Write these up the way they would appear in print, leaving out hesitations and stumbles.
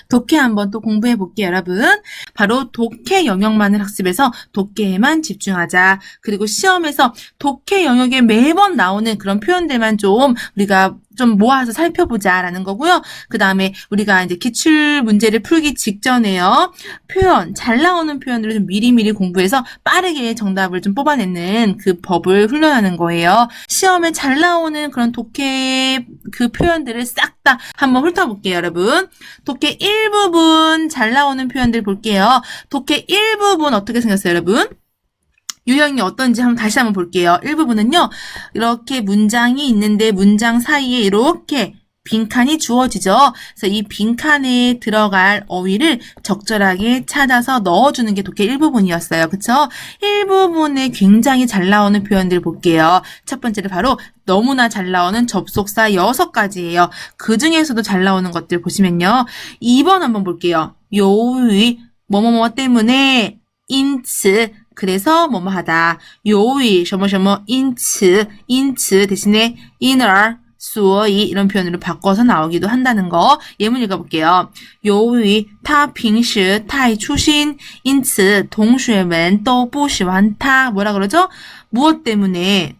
독해 한번 또 공부해 볼게요, 여러분. 바로 독해 영역만을 학습해서 독해에만 집중하자. 그리고 시험에서 독해 영역에 매번 나오는 그런 표현들만 좀 우리가 좀 모아서 살펴보자라는 거고요. 그 다음에 우리가 이제 기출 문제를 풀기 직전에요. 표현, 잘 나오는 표현들을 좀 미리미리 공부해서 빠르게 정답을 좀 뽑아내는 그 법을 훈련하는 거예요. 시험에 잘 나오는 그런 독해 그 표현들을 싹 다 한번 훑어볼게요, 여러분. 독해 1부분 잘 나오는 표현들 볼게요. 독해 1부분 어떻게 생겼어요, 여러분? 유형이 어떤지 다시 한번 볼게요. 1부분은요. 이렇게 문장이 있는데 문장 사이에 이렇게 빈칸이 주어지죠. 그래서 이 빈칸에 들어갈 어휘를 적절하게 찾아서 넣어주는 게 독해 1부분이었어요. 그쵸? 1부분에 굉장히 잘 나오는 표현들 볼게요. 첫 번째는 바로 너무나 잘 나오는 접속사 6가지예요. 그 중에서도 잘 나오는 것들 보시면요. 2번 한번 볼게요. 요의 뭐뭐뭐 때문에 因此 그래서 뭐뭐 하다. 요의 什么什么因此대신에因而 所以 이런 표현으로 바꿔서 나오기도 한다는 거. 예문 읽어볼게요. 由于他平时太粗心因此同学们都不喜欢他 뭐라 그러죠? 무엇 때문에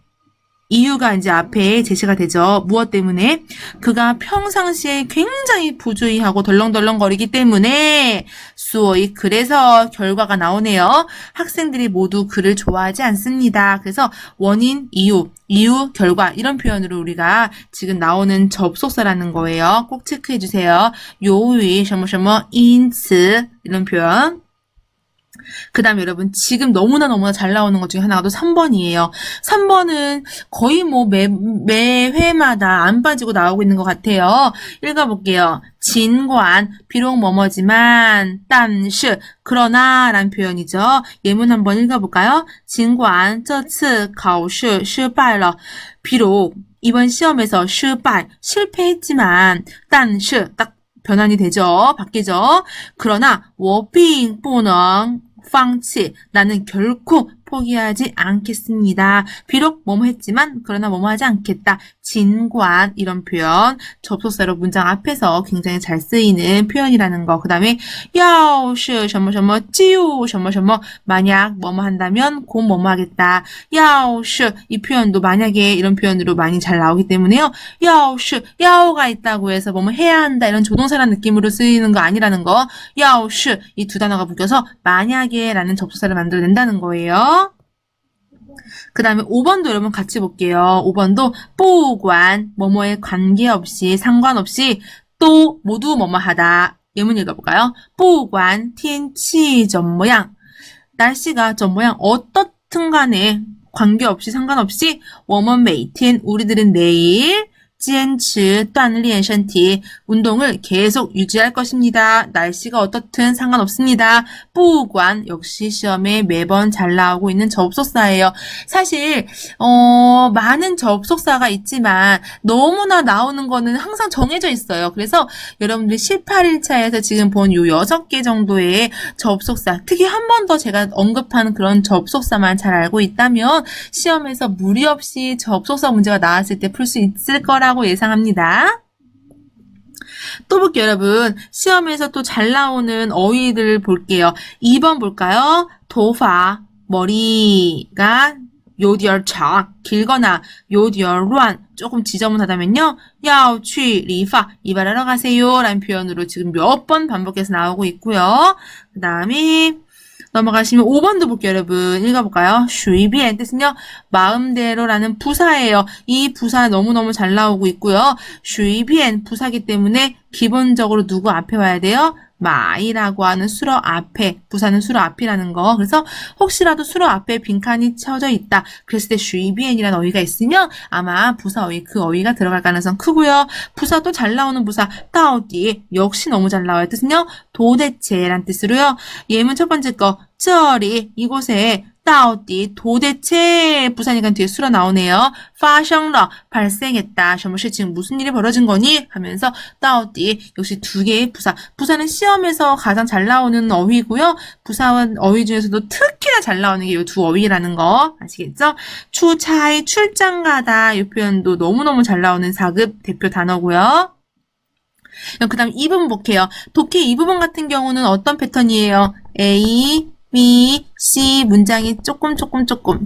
이유가 이제 앞에 제시가 되죠. 무엇 때문에? 그가 평상시에 굉장히 부주의하고 덜렁덜렁거리기 때문에 수어이 그래서 결과가 나오네요. 학생들이 모두 그를 좋아하지 않습니다. 그래서 원인, 이유, 결과 이런 표현으로 우리가 지금 나오는 접속사라는 거예요. 꼭 체크해 주세요. 由于什么什么因此 이런 표현. 그 다음에 여러분 지금 너무나 잘 나오는 것 중에 하나가 또 3번이에요. 3번은 거의 뭐 매 회마다 안 빠지고 나오고 있는 것 같아요. 읽어볼게요. 진관 비록 뭐뭐지만 但是 그러나 라는 표현이죠. 예문 한번 읽어볼까요? 진관 这次考试失败了 비록 이번 시험에서 失败 실패했지만 但是 딱 변환이 되죠. 바뀌죠. 그러나 我并不能放弃 나는 결코 포기하지 않겠습니다. 비록 뭐뭐 했지만 그러나 뭐뭐 하지 않겠다. 진관 이런 표현 접속사로 문장 앞에서 굉장히 잘 쓰이는 표현이라는 거. 그 다음에 要是什么什么就什么什么 만약 뭐뭐 한다면 곧 뭐뭐 하겠다. 要是이 표현도 만약에 이런 표현으로 많이 잘 나오기 때문에요. 要是 야오가 있다고 해서 뭐뭐 해야 한다 이런 조동사라는 느낌으로 쓰이는 거 아니라는 거. 要是이 두 단어가 묶여서 만약에 라는 접속사를 만들어낸다는 거예요. 그 다음에 5번도 여러분 같이 볼게요. 5번도 不管 뭐뭐에 관계없이 상관없이 또 모두 뭐뭐 하다. 예문 읽어볼까요? 不管天气怎么样 날씨가 怎么样 어떻든 간에 관계없이 상관없이 我们每天 우리들은 매일 坚持锻炼身体 운동을 계속 유지할 것입니다. 날씨가 어떻든 상관없습니다. 不管 역시 시험에 매번 잘 나오고 있는 접속사예요. 사실 많은 접속사가 있지만 너무나 나오는 거는 항상 정해져 있어요. 그래서 여러분들이 18일차에서 지금 본 요 6개 정도의 접속사 특히 한 번 더 제가 언급한 그런 접속사만 잘 알고 있다면 시험에서 무리 없이 접속사 문제가 나왔을 때 풀 수 있을 거라고 예상합니다. 또 볼게요, 여러분. 시험에서 또 잘 나오는 어휘들 볼게요. 2번 볼까요? 도파, 머리가 요디얼 차, 길거나 요디얼 란, 조금 지저분하다면요. 要去理发, 이발하러 가세요. 라는 표현으로 지금 몇 번 반복해서 나오고 있고요. 그 다음에 넘어가시면 5번도 볼게요, 여러분. 읽어볼까요? 随便 뜻은요, 마음대로라는 부사예요. 이 부사 너무너무 잘 나오고 있고요. 随便 부사기 때문에 기본적으로 누구 앞에 와야 돼요? 마이라고 하는 수로 앞에, 부사는 수로 앞이라는 거. 그래서 혹시라도 수로 앞에 빈칸이 쳐져 있다. 그랬을 때 随便이라는 어휘가 있으면 아마 부사 어휘, 그 어휘가 들어갈 가능성 크고요. 부사 또 잘 나오는 부사, 到底 역시 너무 잘 나와요. 뜻은요, 도대체란 뜻으로요. 예문 첫 번째 거, 这里 이곳에 到底 도대체 부사니까 뒤에 수로 나오네요. 发生了 발생했다. 什么事情 무슨 일이 벌어진 거니? 하면서 到底 역시 두 개의 부사. 부사는 시험에서 가장 잘 나오는 어휘고요. 부사와 어휘 중에서도 특히나 잘 나오는 게 이 두 어휘라는 거 아시겠죠?出差 출장 가다 이 표현도 너무너무 잘 나오는 4급 대표 단어고요. 그 다음 이 부분 볼게요. 독해 이 부분 같은 경우는 어떤 패턴이에요? A, B, C 문장이 조금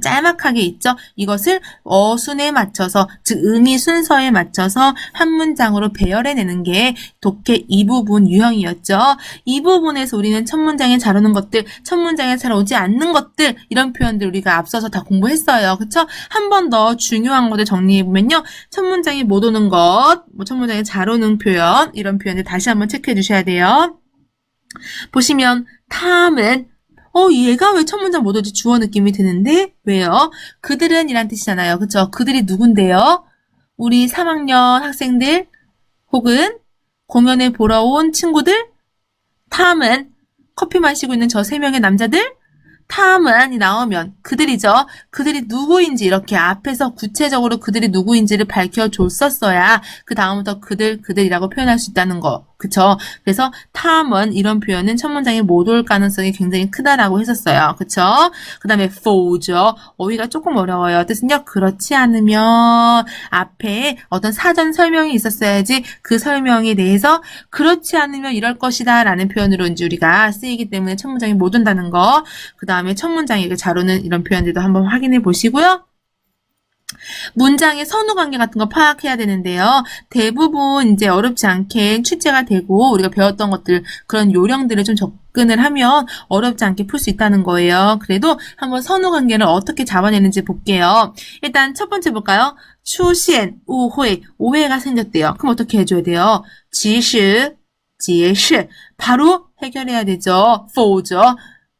짤막하게 있죠. 이것을 어순에 맞춰서, 즉 의미 순서에 맞춰서 한 문장으로 배열해내는 게 독해 이 부분 유형이었죠. 이 부분에서 우리는 첫 문장에 잘 오는 것들, 첫 문장에 잘 오지 않는 것들, 이런 표현들 우리가 앞서서 다 공부했어요. 그쵸? 한 번 더 중요한 것들 정리해보면요. 첫 문장에 못 오는 것, 첫 문장에 잘 오는 표현, 이런 표현들 다시 한번 체크해 주셔야 돼요. 보시면 탐은 얘가 왜 첫 문장 못 오지? 주어 느낌이 드는데 왜요? 그들은 이란 뜻이잖아요. 그쵸? 그들이 누군데요? 우리 3학년 학생들 혹은 공연을 보러 온 친구들? 탐은 커피 마시고 있는 저 3명의 남자들? 탐은이 나오면 그들이죠. 그들이 누구인지 이렇게 앞에서 구체적으로 그들이 누구인지를 밝혀줬었어야 그 다음부터 그들이라고 표현할 수 있다는 거. 그쵸? 그래서 탐은 이런 표현은 첫 문장에 못 올 가능성이 굉장히 크다라고 했었어요. 그쵸? 그 다음에 for죠. 어휘가 조금 어려워요. 뜻은요. 그렇지 않으면 앞에 어떤 사전 설명이 있었어야지 그 설명에 대해서 그렇지 않으면 이럴 것이다 라는 표현으로 이제 우리가 쓰이기 때문에 첫 문장에 못 온다는 거. 그 다음에 첫 문장에 잘 오는 이런 표현들도 한번 확인해 보시고요. 문장의 선후 관계 같은 거 파악해야 되는데요. 대부분 이제 어렵지 않게 출제가 되고 우리가 배웠던 것들, 그런 요령들을 좀 접근을 하면 어렵지 않게 풀 수 있다는 거예요. 그래도 한번 선후 관계를 어떻게 잡아내는지 볼게요. 일단 첫 번째 볼까요? 출신, 오회, 오해가 생겼대요. 그럼 어떻게 해줘야 돼요? 지시, 제시, 바로 해결해야 되죠.否죠.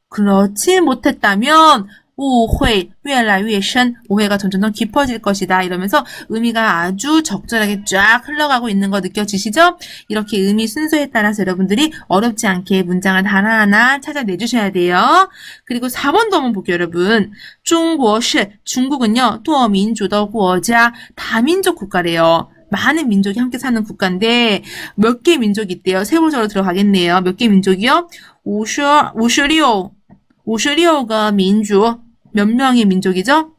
그렇지 못했다면 오회, 越来越深, 오해가 점점 더 깊어질 것이다. 이러면서 의미가 아주 적절하게 쫙 흘러가고 있는 거 느껴지시죠? 이렇게 의미 순서에 따라서 여러분들이 어렵지 않게 문장을 하나하나 찾아내주셔야 돼요. 그리고 4번도 한번 볼게요, 여러분. 중국시, 중국은요, 多民族的国家, 다민족 국가래요. 많은 민족이 함께 사는 국가인데 몇 개 민족이 있대요. 세부적으로 들어가겠네요. 몇 개 민족이요? 56가 민족. 몇 명의 민족이죠?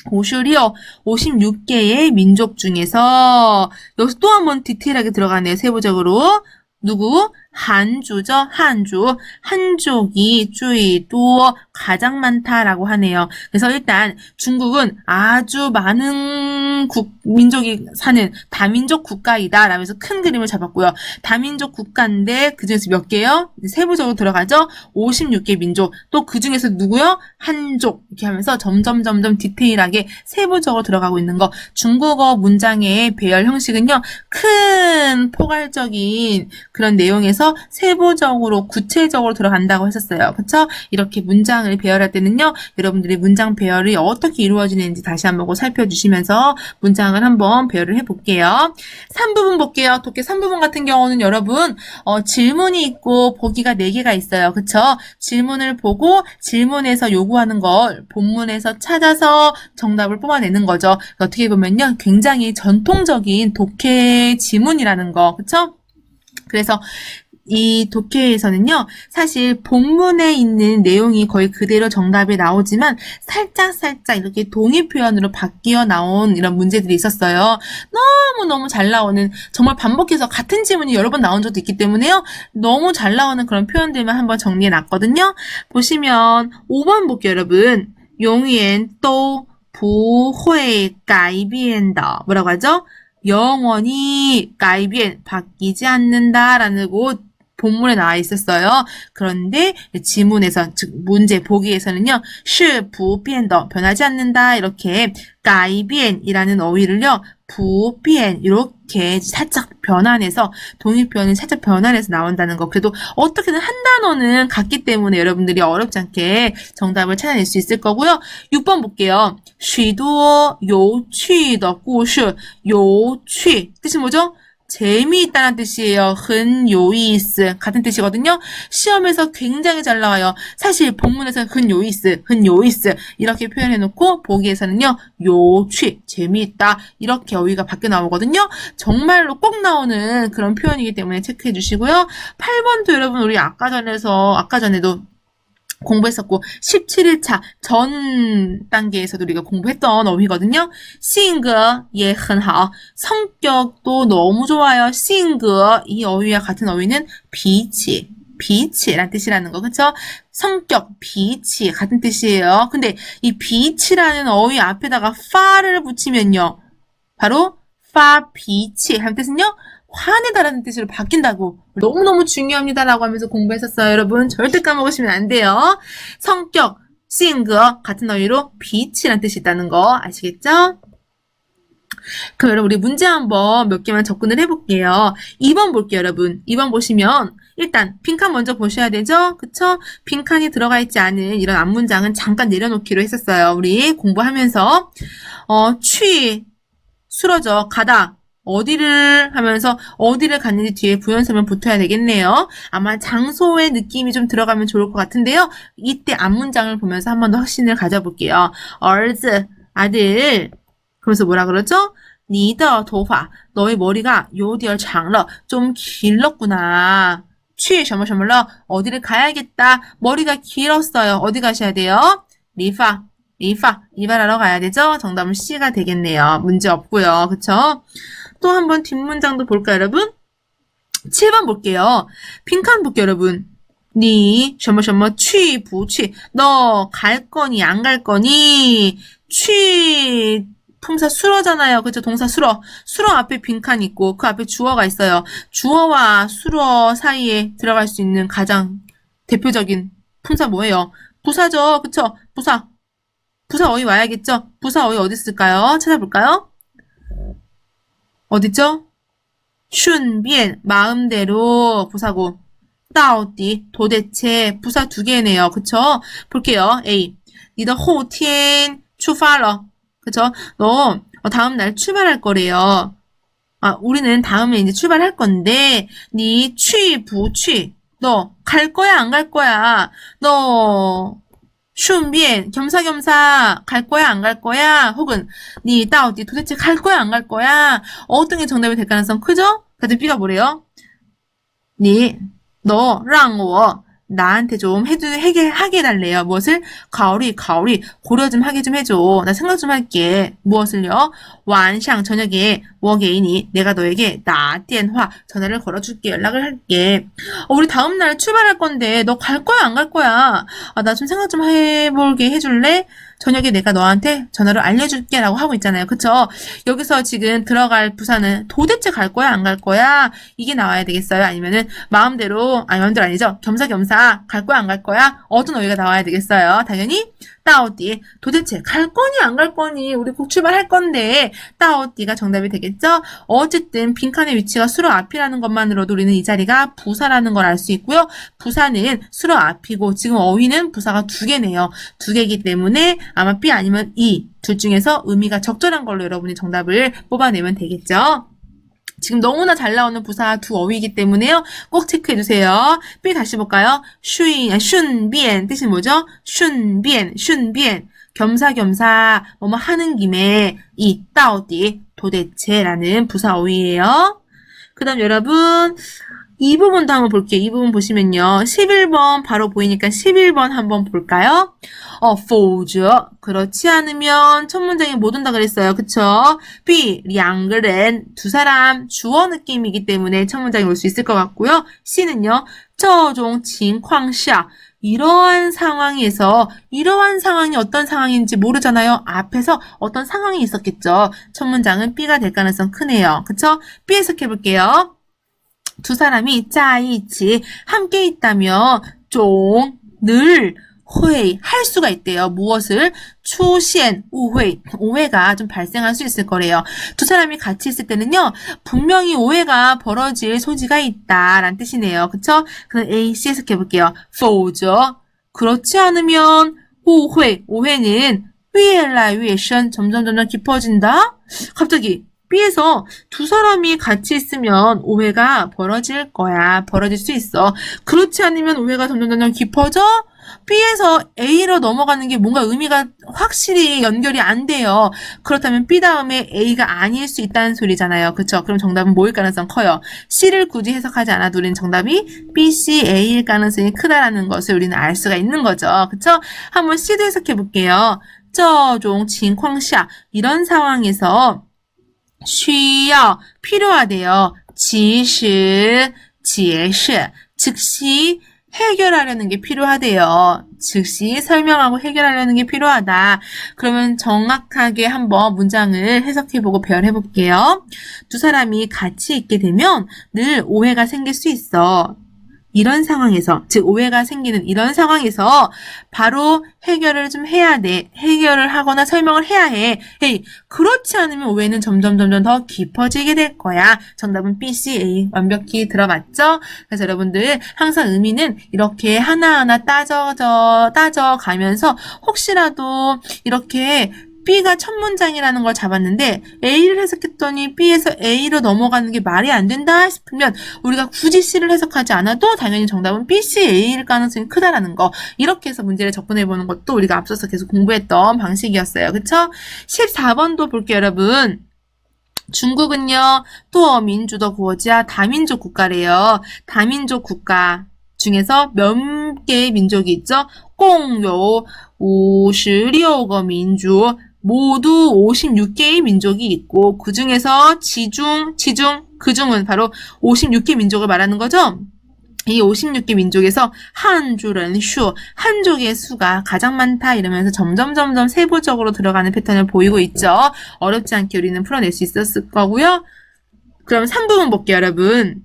56개의 민족 중에서 여기서 또 한 번 디테일하게 들어가네요. 세부적으로. 누구? 한주죠. 한족이 最多 가장 많다라고 하네요. 그래서 일단 중국은 아주 많은 민족이 사는 다민족 국가이다 라면서 큰 그림을 잡았고요. 다민족 국가인데 그중에서 몇 개요? 세부적으로 들어가죠. 56개 민족. 또 그중에서 누구요? 한족. 이렇게 하면서 점점 디테일하게 세부적으로 들어가고 있는 거. 중국어 문장의 배열 형식은요. 큰 포괄적인 그런 내용에서 세부적으로 구체적으로 들어간다고 했었어요. 그쵸? 이렇게 문장을 배열할 때는요. 여러분들이 문장 배열이 어떻게 이루어지는지 다시 한번 살펴주시면서 문장을 한번 배열을 해볼게요. 3부분 볼게요. 독해 3부분 같은 경우는 여러분 질문이 있고 보기가 4개가 있어요. 그쵸? 질문을 보고 질문에서 요구하는 걸 본문에서 찾아서 정답을 뽑아내는 거죠. 어떻게 보면요. 굉장히 전통적인 독해 지문이라는 거. 그쵸? 그래서 이 독해에서는요, 사실 본문에 있는 내용이 거의 그대로 정답이 나오지만 살짝 이렇게 동의 표현으로 바뀌어 나온 이런 문제들이 있었어요. 너무 잘 나오는, 정말 반복해서 같은 지문이 여러 번 나온 적도 있기 때문에요. 너무 잘 나오는 그런 표현들만 한번 정리해 놨거든요. 보시면 5번 볼게요, 여러분. 永远都不会改变的. 뭐라고 하죠? 영원히 改变, 바뀌지 않는다라고 본문에 나와 있었어요. 그런데 지문에서, 즉 문제 보기에서는요. 是不变的, 변하지 않는다 이렇게 改变이라는 어휘를요. 不变 이렇게 살짝 변환해서 동의표현이 살짝 변환해서 나온다는 거. 그래도 어떻게든 한 단어는 같기 때문에 여러분들이 어렵지 않게 정답을 찾아낼 수 있을 거고요. 6번 볼게요. 许多有趣的故事, 有趣 뜻이 뭐죠? 재미있다는 뜻이에요. 很有意思 같은 뜻이거든요. 시험에서 굉장히 잘 나와요. 사실 본문에서는 很有意思 이렇게 표현해놓고 보기에서는요. 有趣 재미있다 이렇게 어휘가 바뀌어 나오거든요. 정말로 꼭 나오는 그런 표현이기 때문에 체크해 주시고요. 8번도 여러분 우리 아까 전에도 공부했었고 17일차 전 단계에서도 우리가 공부했던 어휘거든요. 性格也很好. 성격도 너무 좋아요. 性格 이 어휘와 같은 어휘는 脾气라는 뜻이라는 거, 그쵸? 성격, 脾气 같은 뜻이에요. 근데 이 脾气라는 어휘 앞에다가 파를 붙이면요. 바로 发脾气 하는 뜻은요. 화내다라는 뜻으로 바뀐다고. 너무너무 중요합니다라고 하면서 공부했었어요. 여러분 절대 까먹으시면 안 돼요. 성격, 性格 같은 어휘로 脾气라는 뜻이 있다는 거 아시겠죠? 그럼 여러분 우리 문제 한번 몇 개만 접근을 해볼게요. 2번 볼게요, 여러분. 2번 보시면 일단 빈칸 먼저 보셔야 되죠? 그쵸? 빈칸이 들어가 있지 않은 이런 앞문장은 잠깐 내려놓기로 했었어요. 우리 공부하면서 취 쓰러져 가다 어디를 하면서 어디를 갔는지 뒤에 부연설명 붙어야 되겠네요. 아마 장소의 느낌이 좀 들어가면 좋을 것 같은데요. 이때 앞문장을 보면서 한 번 더 확신을 가져볼게요. 儿子 아들. 그러면서 뭐라 그러죠? 你的头发 너의 머리가 有点长了 좀 길렀구나. 去什么什么了 어디를 가야겠다. 머리가 길었어요. 어디 가셔야 돼요? 리파 이발하러 가야 되죠? 정답은 C가 되겠네요. 문제 없고요. 그쵸? 또 한번 뒷문장도 볼까요, 여러분? 7번 볼게요. 빈칸 볼게요, 여러분. 你什么什么去不去 너 갈 거니 안 갈 거니 去 품사 수어잖아요. 그쵸? 동사 수어. 수어 앞에 빈칸 있고 그 앞에 주어가 있어요. 주어와 수어 사이에 들어갈 수 있는 가장 대표적인 품사 뭐예요? 부사죠. 그쵸? 부사 어휘 와야겠죠? 부사 어휘 어디 있을까요? 찾아볼까요? 어디죠? 顺便 마음대로 부사고 到底 도대체 부사 두 개네요. 그쵸? 볼게요. A 你的后天出发了 그쵸? 너 다음 날 출발할 거래요. 우리는 다음에 이제 출발할 건데 你去不去 너 갈 거야 안 갈 거야? 너 顺便 겸사겸사 갈 거야 안 갈 거야? 혹은 你到底 도대체 갈 거야 안 갈 거야? 어떤 게 정답이 될 가능성 크죠? 다들 B가 뭐래요? 너 让我 나한테 좀 하게 해달래요. 무엇을? 가오리 고려 좀 하게 좀 해줘. 나 생각 좀 할게. 무엇을요? 晚上 저녁에 我给你 내가 너에게 打电话 전화를 걸어줄게. 연락을 할게. 우리 다음날 출발할 건데 너 갈 거야 안 갈 거야? 나 좀 생각 좀 해볼게 해줄래? 저녁에 내가 너한테 전화로 알려줄게 라고 하고 있잖아요. 그쵸? 여기서 지금 들어갈 부사는 도대체 갈 거야 안 갈 거야? 이게 나와야 되겠어요? 아니면은 마음대로 아니죠. 겸사겸사 갈 거야 안 갈 거야? 어떤 어휘가 나와야 되겠어요? 당연히 到底 도대체 갈 거니 안 갈 거니? 우리 곧 출발할 건데 到底가 정답이 되겠죠? 어쨌든 빈칸의 위치가 수로 앞이라는 것만으로도 우리는 이 자리가 부사라는 걸 알 수 있고요. 부사는 수로 앞이고 지금 어휘는 부사가 두 개네요. 두 개이기 때문에 아마 B 아니면 E 둘 중에서 의미가 적절한 걸로 여러분이 정답을 뽑아내면 되겠죠. 지금 너무나 잘 나오는 부사 두 어휘이기 때문에요. 꼭 체크해주세요. B 다시 볼까요? 顺便 뜻이 뭐죠? 顺便 겸사겸사 뭐뭐 하는 김에 이 到底 도대체라는 부사 어휘예요. 그 다음 여러분 이 부분도 한번 볼게요. 이 부분 보시면요. 11번 바로 보이니까 11번 한번 볼까요? 否则 그렇지 않으면 첫 문장에 못 온다 그랬어요. 그쵸? B 两个人 두 사람 주어 느낌이기 때문에 첫 문장에 올 수 있을 것 같고요. C는요. 这种情况下 이러한 상황에서 이러한 상황이 어떤 상황인지 모르잖아요. 앞에서 어떤 상황이 있었겠죠. 첫 문장은 B가 될 가능성 크네요. 그쵸? B 해석해볼게요. 두 사람이 在一起 함께 있다며 좀 늘会할 수가 있대요. 무엇을? 出现 오해가 좀 발생할 수 있을 거래요. 두 사람이 같이 있을 때는요. 분명히 오해가 벌어질 소지가 있다라는 뜻이네요. 그쵸? 그럼 A, C 해석해볼게요. 否则 그렇지 않으면 오해는 越来越深 점점 깊어진다? 갑자기 B에서 두 사람이 같이 있으면 오해가 벌어질 거야. 벌어질 수 있어. 그렇지 않으면 오해가 점점 깊어져? B에서 A로 넘어가는 게 뭔가 의미가 확실히 연결이 안 돼요. 그렇다면 B 다음에 A가 아닐 수 있다는 소리잖아요. 그쵸? 그럼 정답은 뭐일 가능성 커요? C를 굳이 해석하지 않아도 우리는 정답이 B, C, A일 가능성이 크다라는 것을 우리는 알 수가 있는 거죠. 그쵸? 한번 C도 해석해 볼게요. 这种情况下 이런 상황에서 需要 필요하대요. 及时解释 즉시 해결하려는 게 필요하대요. 즉시 설명하고 해결하려는 게 필요하다. 그러면 정확하게 한번 문장을 해석해보고 배열해볼게요. 두 사람이 같이 있게 되면 늘 오해가 생길 수 있어. 이런 상황에서, 즉 오해가 생기는 이런 상황에서 바로 해결을 좀 해야 돼. 해결을 하거나 설명을 해야 해. 헤이, 그렇지 않으면 오해는 점점 더 깊어지게 될 거야. 정답은 B, C, A 완벽히 들어맞죠? 그래서 여러분들 항상 의미는 이렇게 하나하나 따져가면서 혹시라도 이렇게 B가 첫 문장이라는 걸 잡았는데 A를 해석했더니 B에서 A로 넘어가는 게 말이 안 된다 싶으면 우리가 굳이 C를 해석하지 않아도 당연히 정답은 B, C, A일 가능성이 크다라는 거. 이렇게 해서 문제를 접근해보는 것도 우리가 앞서서 계속 공부했던 방식이었어요. 그쵸? 14번도 볼게요, 여러분. 중국은요, 또 민주도国家 다민족 국가래요. 다민족 국가 중에서 몇 개의 민족이 있죠? 共有 56个民族 모두 56개의 민족이 있고 그 중에서 그중은 바로 56개 민족을 말하는 거죠. 이 56개 민족에서 한족의 수가 가장 많다 이러면서 점점 세부적으로 들어가는 패턴을 보이고 있죠. 어렵지 않게 우리는 풀어낼 수 있었을 거고요. 그럼 3부분 볼게요, 여러분.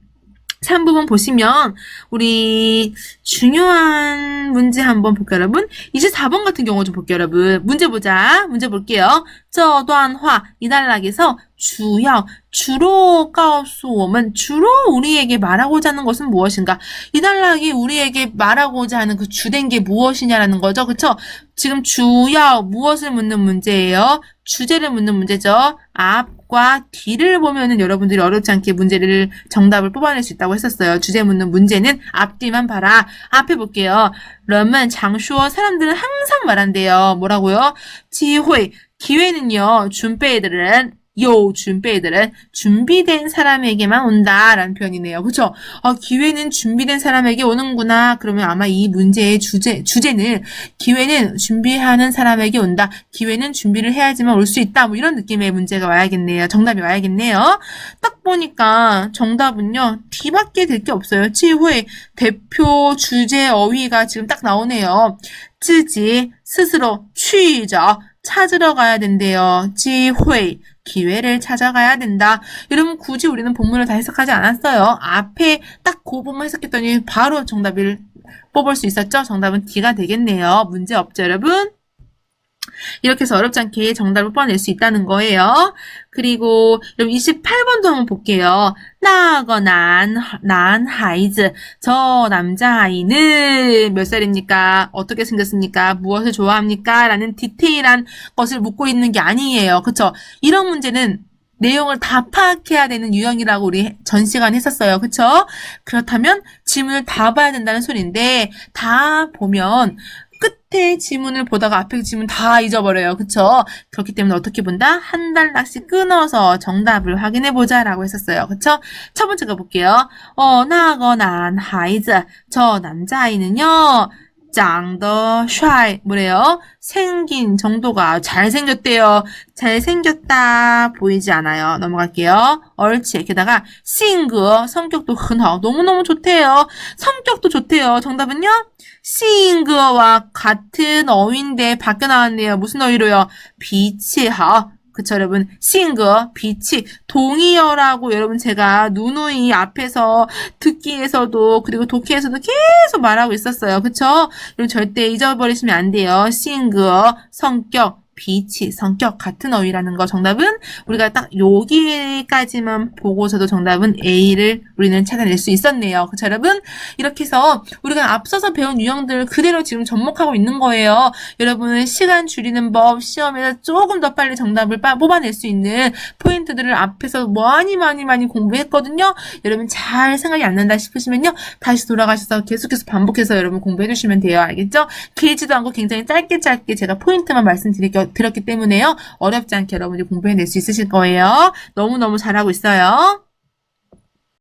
3부분 보시면 우리 중요한 문제 한번 볼게요, 여러분. 24번 같은 경우 좀 볼게요, 여러분. 문제 보자. 문제 볼게요. 这段话 이 단락에서 주로 告诉我们 주로 우리에게 말하고자 하는 것은 무엇인가? 이 단락이 우리에게 말하고자 하는 그 주된 게 무엇이냐라는 거죠. 그쵸? 지금 무엇을 묻는 문제예요? 주제를 묻는 문제죠. 앞과 뒤를 보면은 여러분들이 어렵지 않게 문제를 정답을 뽑아낼 수 있다고 했었어요. 주제 묻는 문제는 앞뒤만 봐라. 앞에 볼게요. 人们常说 사람들은 항상 말한대요. 뭐라고요? 机会 기회는요. 준비들은 준비된 사람에게만 온다라는 표현이네요. 그쵸? 기회는 준비된 사람에게 오는구나. 그러면 아마 이 문제의 주제는 기회는 준비하는 사람에게 온다. 기회는 준비를 해야지만 올 수 있다. 뭐 이런 느낌의 문제가 와야겠네요. 정답이 와야겠네요. 딱 보니까 정답은요. D밖에 될 게 없어요. 机会 대표 주제 어휘가 지금 딱 나오네요. 自己 스스로 去找 찾으러 가야 된대요. 机会 기회를 찾아가야 된다. 여러분 굳이 우리는 본문을 다 해석하지 않았어요. 앞에 딱 그 부분 해석했더니 바로 정답을 뽑을 수 있었죠. 정답은 D가 되겠네요. 문제 없죠, 여러분? 이렇게 해서 어렵지 않게 정답을 뽑아낼 수 있다는 거예요. 그리고 여러분 28번도 한번 볼게요. 那个男孩子 저 남자아이는 몇 살입니까? 어떻게 생겼습니까? 무엇을 좋아합니까? 라는 디테일한 것을 묻고 있는 게 아니에요. 그쵸? 이런 문제는 내용을 다 파악해야 되는 유형이라고 우리 전 시간에 했었어요. 그쵸? 그렇다면 지문을 다 봐야 된다는 소리인데 다 보면 끝에 지문을 보다가 앞에 지문 다 잊어버려요. 그쵸? 그렇기 때문에 어떻게 본다? 한 단락씩 끊어서 정답을 확인해보자 라고 했었어요. 그쵸? 첫 번째 거 볼게요. 那个男孩子 저 남자아이는요. 长得帅 뭐래요? 생긴 정도가 잘생겼대요. 잘생겼다 보이지 않아요. 넘어갈게요. 옳지. 게다가 性格 성격도 很好 너무너무 좋대요. 성격도 좋대요. 정답은요? 性格와 같은 어휘인데 바뀌어 나왔네요. 무슨 어휘로요? 脾气好 그쵸, 여러분? 性格, 빛이, 동의어라고 여러분 제가 누누이 앞에서 듣기에서도 그리고 독해에서도 계속 말하고 있었어요. 그쵸? 여러분 절대 잊어버리시면 안 돼요. 性格, 성격, 비치, 성격 같은 어휘라는 거. 정답은 우리가 딱 여기까지만 보고서도 정답은 A를 우리는 찾아낼 수 있었네요. 그렇죠, 여러분? 이렇게 해서 우리가 앞서서 배운 유형들을 그대로 지금 접목하고 있는 거예요. 여러분은 시간 줄이는 법, 시험에서 조금 더 빨리 정답을 뽑아낼 수 있는 포인트들을 앞에서 많이 공부했거든요. 여러분 잘 생각이 안 난다 싶으시면요. 다시 돌아가셔서 계속해서 반복해서 여러분 공부해 주시면 돼요. 알겠죠? 길지도 않고 굉장히 짧게 제가 포인트만 말씀드렸기 때문에요. 어렵지 않게 여러분이 공부해낼 수 있으실 거예요. 너무너무 잘하고 있어요.